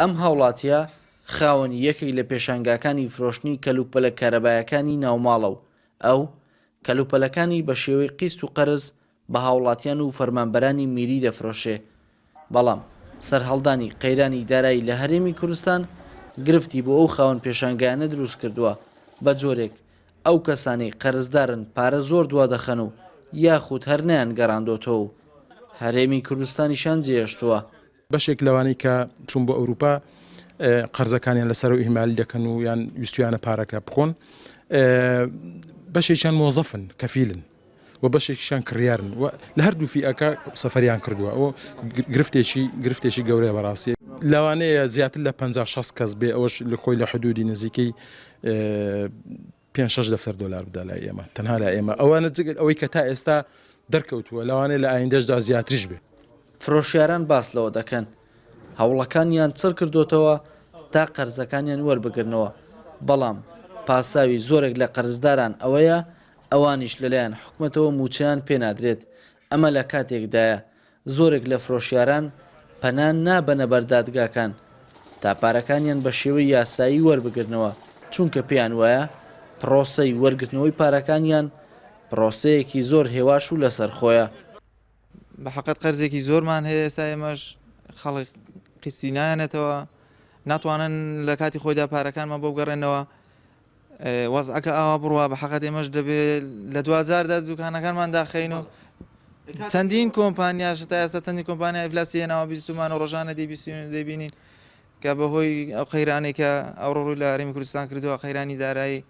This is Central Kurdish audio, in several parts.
ئەم هاوڵاتیە خاوەنی یەکێک لە پێشانگاکانی فرۆشتنی کەلوپەلە کارەبایەکانی ناوماڵە و ئەو کەلوپەلەکانی بە شێوەی قیست و قەرز بە هاوڵاتیان و فەرمانبەرانی میری دەفرۆشێ. بەڵام سەرهەڵدانی قەیرانی دارایی لە هەرێمی کوردستان گرفتی بۆ ئەو خاوەن پێشانگایانە دروست کردووە بە جۆرێک ئەو کەسانەی قەرزدارن پارە زۆر دوا دەخەن و یاخود هەر نیان گەڕاندۆتەوە و هەرێمی کوردستانیشان جێهێشتووە. بەشێک لەوانەی کە چوون بۆ ئەوروپا قەرزەکانیان لەسەر و ئیمالی دەکەن و یان ویستویانە پارەکە بخۆن، بەشێکیان مۆزەفن کەفیلن و بەشێکیشان کڕیارن و لە هەردوو فیئەکە سەفەریان کردووە و گرفتێکی گەورەیە بەڕاستی. لەوانەیە زیاتر لە 50-60 کەس بێ، ئەوەش لە خۆی لە حدودی نزیکەی 5-6 دەفتەر دۆلار بدا لای ئێمە، تەنها لای ئێمە. ئەوانە جگەل ئەوەی کە تا ئێستا دەرکەوتووە لەوانەیە لە ئایندەشدا زیاتریش بێ. فرۆشیاران باس لەوە دەکەن هەوڵەکانیان چڕ کردوتەوە تا قەرزەکانیان وەربگرنەوە، بەڵام پاساوی زۆرێک لە قەرزداران ئەوەیە ئەوانیش لەلایەن حکوومەتەوە موچیان پێنادرێت. ئەمە لە کاتێکدایە زۆرێک لە فرۆشیاران پەنان نابەنە بەردادگاکان تا پارەکانیان بە شێوەی یاسایی وەربگرنەوە، چونکە پێیان وایە پرۆسەی وەرگرتنەوەی پارەکانیان پرۆسەیەکی زۆر هێواش و لەسەر خۆیە. بە حەقەت قەرزێکی زۆرمان هەیە ئێستا، ئێمەش خەڵک قستی نایەنێتەوە، ناتوانن لە کاتی خۆیدا پارەکانمان بۆ بگەڕێنەوە. وەزعەکە ئاوا بڕوە بە حەقەت ئێمەش دەبێت لە 2010 دوکانەکانمان داخەین و چەندین کۆمپانیاش تا ئێستا چەندین کۆمپانیا ئیفلاسی هێناوە، بیستمان و ڕۆژانە دەیبینین کە بەهۆی ئەو قەیرانێک کە ئەوڕۆی لە هەرێمی کوردستان کردووە، قەیرانی دارایی.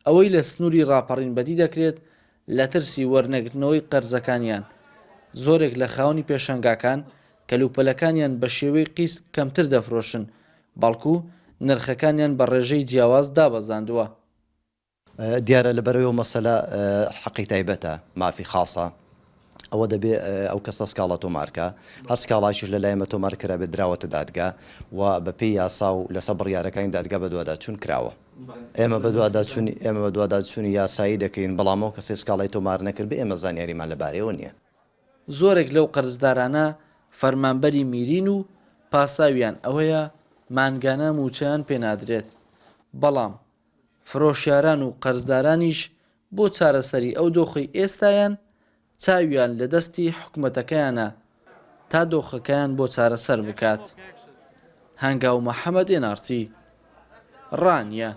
ئەوەی لە سنووری ڕاپەڕین بەدی دەکرێت لە ترسی وەرنەگرتنەوەی قەرزەکانیان. زۆرێک لە خاوەنی پێشەنگاکان کەلوپەلەکانیان بە شێوەی قیست کەمتر دەفرۆشن، بەڵکو نرخەکانیان بە ڕێژەی جیاواز دابەزاندووە. دیارە لەبەرەوەی مەسەلە حەقی تایبەتە مافی خاصە، ئەوە دەبێ ئەو کەسە سکاڵە تۆمارکە، هەر سکاڵایشش لە لایەمە تۆمار کرا بێت دراوەتە دادگا و بەپێی یاسا و لەسەر بڕیارەکانی دادگا بە دوواداچوون کراوە. ئێمە بە دوواداچوونی یاسایی دەکەین، بەڵام ئەو کەسێ سکاڵای تۆمار نەکرد بێ ئێمە زانیاریمان لەبارەیەوە نییە. زۆرێک لەو قەرزدارانە فەرمانبەری میرین و پاساویان ئەوەیە مانگانە موچیان پێنادرێت، بەڵام فرۆشیاران و قەرزدارانیش بۆ چارەسەری ئەو دۆخی ئێستایان چاویان لە دەستی حکوومەتەکەیانە تا دۆخەکەیان بۆ چارەسەر بکات. هەنگاو محەممەد NRT ڕانیە.